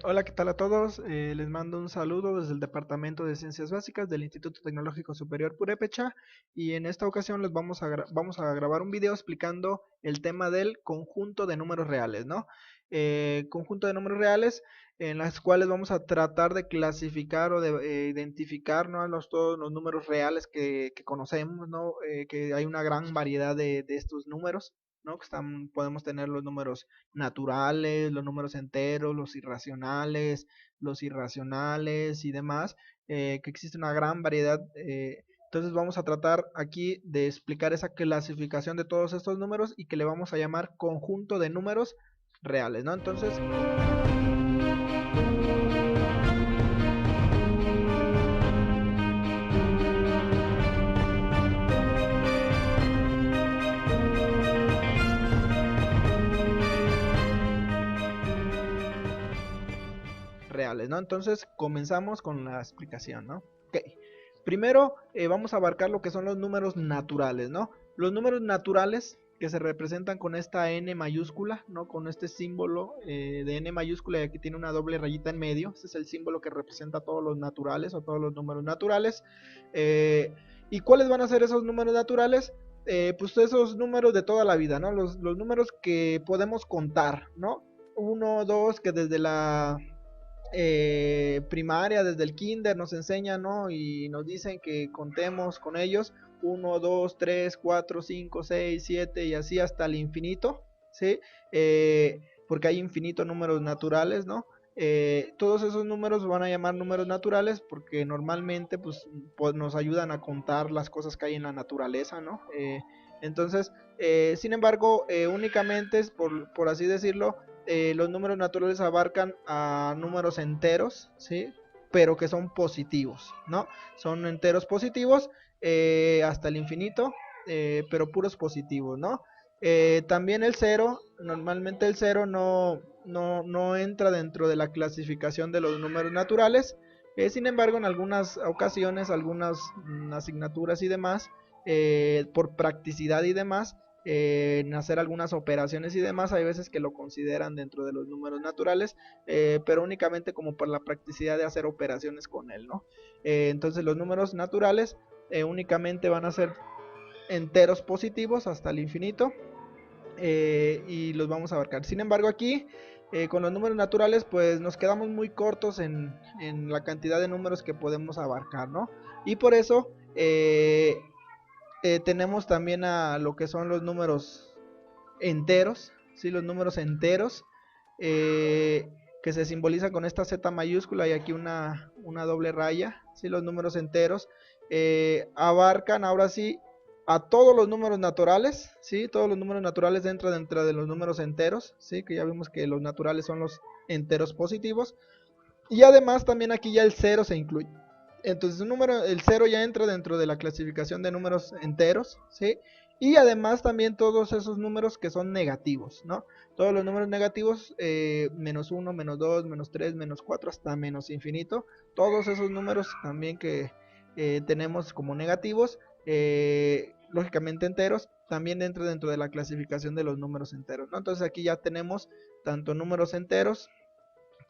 Hola, ¿qué tal a todos? Les mando un saludo desde el Departamento de Ciencias Básicas del Instituto Tecnológico Superior Purépecha, y en esta ocasión les vamos a grabar un video explicando el tema del conjunto de números reales, ¿no? Conjunto de números reales en las cuales vamos a tratar de clasificar o de identificar, ¿no? Todos los números reales que conocemos, ¿no? Que hay una gran variedad de estos números, ¿no? Podemos tener los números naturales, los números enteros, los irracionales y demás, que existe una gran variedad. Entonces vamos a tratar aquí de explicar esa clasificación de todos estos números y que le vamos a llamar conjunto de números reales, ¿no? Entonces, reales, ¿no? Entonces comenzamos con la explicación, ¿no? Ok. Primero vamos a abarcar lo que son los números naturales, ¿no? Los números naturales que se representan con esta n mayúscula, ¿no? Con este símbolo de n mayúscula, y aquí tiene una doble rayita en medio. Este es el símbolo que representa todos los naturales o todos los números naturales. Eh, ¿Y cuáles van a ser esos números naturales? Pues esos números de toda la vida, ¿no? Los números que podemos contar, ¿no? Uno, dos, que desde la primaria, desde el kinder nos enseñan, ¿no? Y nos dicen que contemos con ellos: uno, 2, 3, 4, 5, 6, 7 y así hasta el infinito, ¿sí? Porque hay infinitos números naturales, ¿no? Todos esos números van a llamar números naturales porque normalmente pues nos ayudan a contar las cosas que hay en la naturaleza, ¿no? Entonces, sin embargo, únicamente es por así decirlo, los números naturales abarcan a números enteros, ¿sí? Pero que son positivos, ¿no? Son enteros positivos hasta el infinito, pero puros positivos, ¿no? También el cero, normalmente el cero no entra dentro de la clasificación de los números naturales. Sin embargo, en algunas ocasiones, algunas asignaturas y demás, por practicidad y demás, en hacer algunas operaciones y demás, hay veces que lo consideran dentro de los números naturales, pero únicamente como por la practicidad de hacer operaciones con él, ¿no? Entonces los números naturales únicamente van a ser enteros positivos hasta el infinito, y los vamos a abarcar. Sin embargo, aquí con los números naturales pues nos quedamos muy cortos en la cantidad de números que podemos abarcar, ¿no? Y por eso tenemos también a lo que son los números enteros, ¿sí? Los números enteros, eh, que se simbolizan con esta Z mayúscula y aquí una doble raya, ¿sí? Los números enteros abarcan ahora sí a todos los números naturales, ¿sí? Todos los números naturales entran dentro de los números enteros, ¿sí? Que ya vimos que los naturales son los enteros positivos. Y además también aquí ya el cero se incluye. Entonces el cero ya entra dentro de la clasificación de números enteros, ¿sí? Y además también todos esos números que son negativos, ¿no? Todos los números negativos, menos uno, menos 2, menos 3, menos 4, hasta menos infinito. Todos esos números también que tenemos como negativos, lógicamente enteros, también entra dentro de la clasificación de los números enteros, ¿no? Entonces aquí ya tenemos tanto números enteros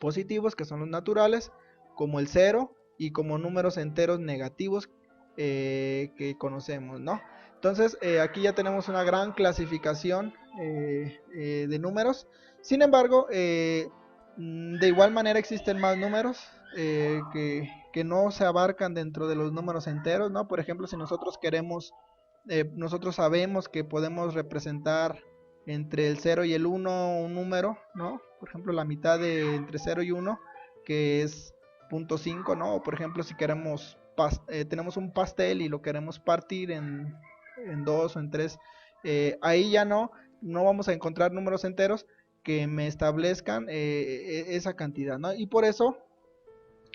positivos, que son los naturales, como el cero, y como números enteros negativos que conocemos, ¿no? Entonces aquí ya tenemos una gran clasificación de números. Sin embargo, de igual manera existen más números que no se abarcan dentro de los números enteros, ¿no? Por ejemplo, si nosotros queremos, nosotros sabemos que podemos representar entre el 0 y el 1 un número, ¿no? Por ejemplo, la mitad de entre 0 y 1, que es 0.5, ¿no? O por ejemplo, si queremos, tenemos un pastel y lo queremos partir en dos o en tres, ahí ya no vamos a encontrar números enteros que me establezcan esa cantidad, ¿no? Y por eso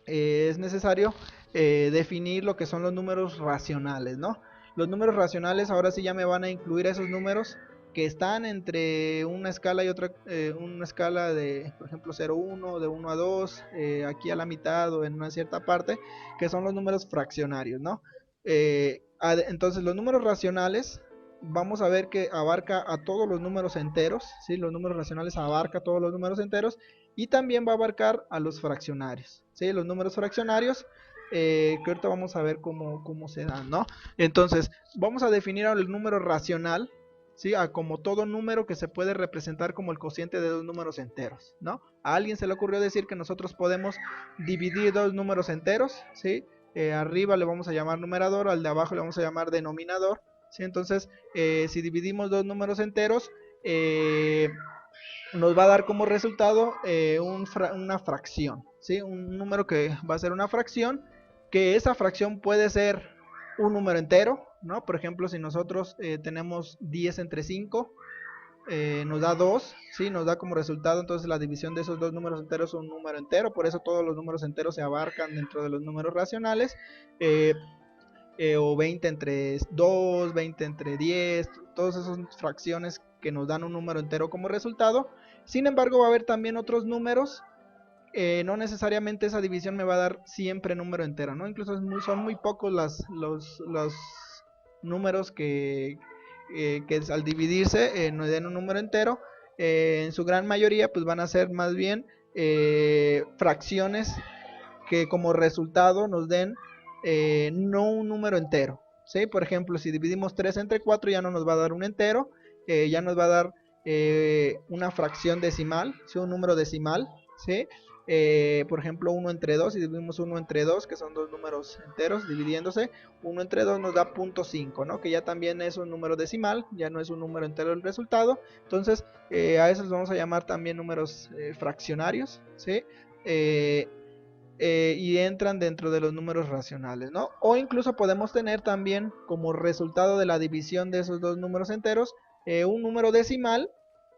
es necesario definir lo que son los números racionales, ¿no? Los números racionales ahora sí ya me van a incluir esos números que están entre una escala y otra, una escala de, por ejemplo, 0, 1, de 1 a 2, aquí a la mitad o en una cierta parte, que son los números fraccionarios, ¿no? Entonces los números racionales, vamos a ver que abarca a todos los números enteros, ¿sí? Los números racionales abarca a todos los números enteros, y también va a abarcar a los fraccionarios, ¿sí? Los números fraccionarios, que ahorita vamos a ver cómo se dan, ¿no? Entonces, vamos a definir ahora el número racional, ¿sí? Como todo número que se puede representar como el cociente de dos números enteros, ¿no? A alguien se le ocurrió decir que nosotros podemos dividir dos números enteros, ¿sí? Arriba le vamos a llamar numerador, al de abajo le vamos a llamar denominador, ¿sí? Entonces, si dividimos dos números enteros, nos va a dar como resultado una fracción, ¿sí? Un número que va a ser una fracción, que esa fracción puede ser un número entero, ¿no? Por ejemplo, si nosotros tenemos 10 entre 5, nos da 2, ¿sí? Nos da como resultado entonces la división de esos dos números enteros es un número entero, por eso todos los números enteros se abarcan dentro de los números racionales. O 20 entre 2, 20 entre 10, todas esas fracciones que nos dan un número entero como resultado. Sin embargo, va a haber también otros números, no necesariamente esa división me va a dar siempre número entero, ¿no? Incluso son muy pocos los números que al dividirse nos den un número entero. En su gran mayoría pues van a ser más bien fracciones que como resultado nos den no un número entero, ¿sí? Por ejemplo, si dividimos 3 entre 4 ya no nos va a dar un entero, ya nos va a dar una fracción decimal, ¿sí? Un número decimal, ¿sí? Por ejemplo, 1 entre 2, si dividimos 1 entre 2, que son dos números enteros dividiéndose, 1 entre 2 nos da 0.5, ¿no? Que ya también es un número decimal, ya no es un número entero el resultado. Entonces, a esos vamos a llamar también números fraccionarios, ¿sí? Y entran dentro de los números racionales, ¿no? O incluso podemos tener también como resultado de la división de esos dos números enteros un número decimal,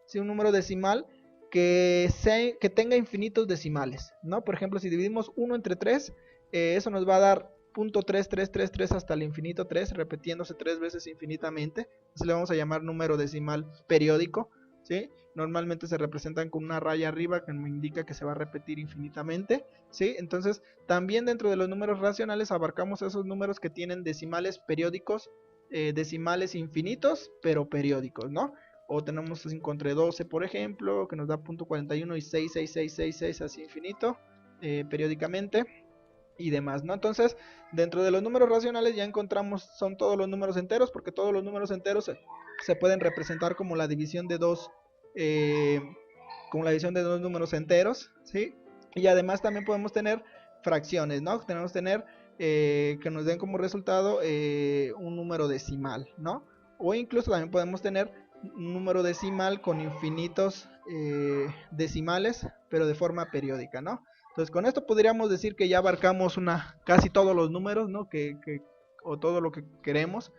¿sí? Un número decimal que tenga infinitos decimales, ¿no? Por ejemplo, si dividimos 1 entre 3, eso nos va a dar 0.3333 hasta el infinito 3, repitiéndose 3 veces infinitamente. Entonces le vamos a llamar número decimal periódico, ¿sí? Normalmente se representan con una raya arriba que me indica que se va a repetir infinitamente, ¿sí? Entonces, también dentro de los números racionales abarcamos esos números que tienen decimales periódicos, decimales infinitos, pero periódicos, ¿no? O tenemos 5 entre 12, por ejemplo, que nos da 0.41 y 66666 así infinito, periódicamente y demás, ¿no? Entonces, dentro de los números racionales ya encontramos, son todos los números enteros, porque todos los números enteros se pueden representar como la división de dos, eh, como la división de dos números enteros, ¿sí? Y además también podemos tener fracciones, ¿no? Tenemos que tener que nos den como resultado un número decimal, ¿no? O incluso también podemos tener un número decimal con infinitos decimales, pero de forma periódica, ¿no? Entonces, con esto podríamos decir que ya abarcamos casi todos los números, ¿no? O todo lo que queremos,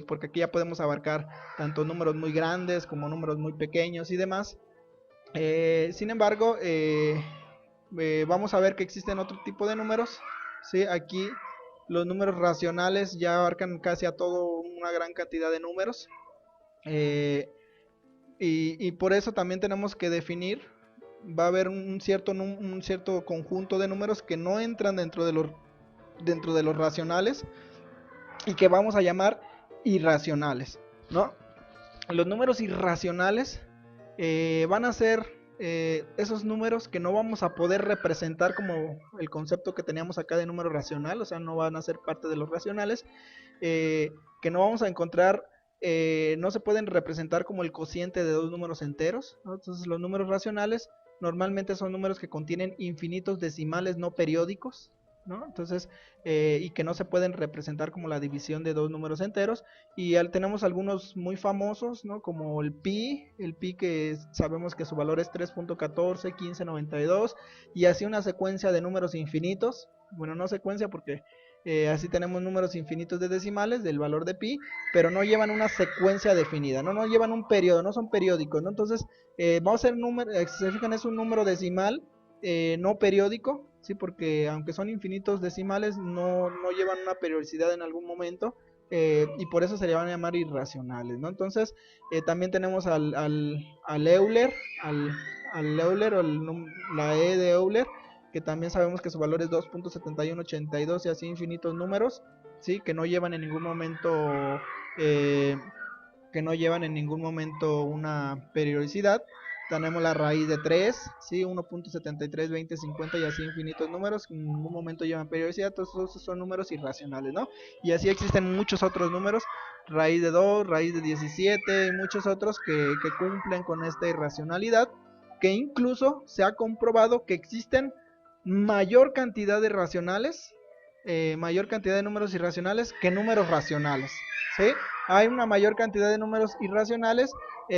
porque aquí ya podemos abarcar tanto números muy grandes como números muy pequeños y demás. Sin embargo, vamos a ver que existen otro tipo de números, ¿sí? Aquí los números racionales ya abarcan casi a todo una gran cantidad de números. Y por eso también tenemos que definir, va a haber un cierto conjunto de números que no entran dentro de los racionales y que vamos a llamar irracionales, ¿no? Los números irracionales van a ser esos números que no vamos a poder representar como el concepto que teníamos acá de número racional, o sea, no van a ser parte de los racionales, que no vamos a encontrar, no se pueden representar como el cociente de dos números enteros, ¿no? Entonces los números racionales normalmente son números que contienen infinitos decimales no periódicos, ¿no? Entonces, y que no se pueden representar como la división de dos números enteros. Y tenemos algunos muy famosos, ¿no? Como el pi que sabemos que su valor es 3.14, 1592, y así una secuencia de números infinitos. Bueno, no secuencia porque así tenemos números infinitos de decimales del valor de pi, pero no llevan una secuencia definida, no llevan un periodo, no son periódicos, ¿no? Entonces, vamos a hacer número, si se fijan, es un número decimal no periódico, ¿sí? Porque aunque son infinitos decimales, no llevan una periodicidad en algún momento, y por eso se le van a llamar irracionales, ¿no? Entonces, también tenemos al Euler, al Euler, o la E de Euler, que también sabemos que su valor es 2.7182 y así infinitos números, ¿sí? Que no llevan en ningún momento una periodicidad. tenemos la raíz de 3, ¿sí? 1.73, 20, 50 y así infinitos números, en ningún momento llevan periodicidad, todos esos son números irracionales, ¿no? Y así existen muchos otros números, raíz de 2, raíz de 17 y muchos otros que cumplen con esta irracionalidad, que incluso se ha comprobado que existen mayor cantidad de racionales, mayor cantidad de números irracionales que números racionales, ¿sí? Hay una mayor cantidad de números irracionales y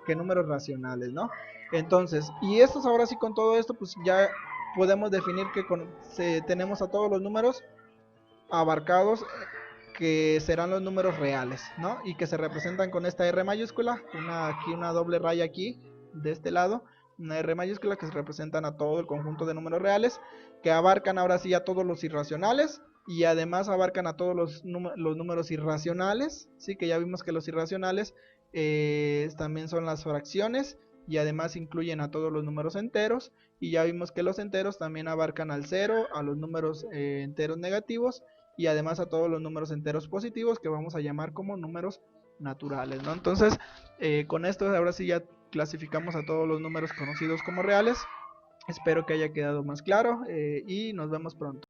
que números racionales, ¿no? Entonces, y estos ahora sí con todo esto, pues ya podemos definir que tenemos a todos los números abarcados que serán los números reales, ¿no? Y que se representan con esta R mayúscula, aquí una doble raya aquí, de este lado, una R mayúscula que se representan a todo el conjunto de números reales, que abarcan ahora sí a todos los irracionales, y además abarcan a todos los números irracionales, sí, que ya vimos que los irracionales también son las fracciones, y además incluyen a todos los números enteros, y ya vimos que los enteros también abarcan al 0, a los números enteros negativos, y además a todos los números enteros positivos que vamos a llamar como números naturales, ¿no? Entonces, con esto ahora sí ya clasificamos a todos los números conocidos como reales. Espero que haya quedado más claro y nos vemos pronto.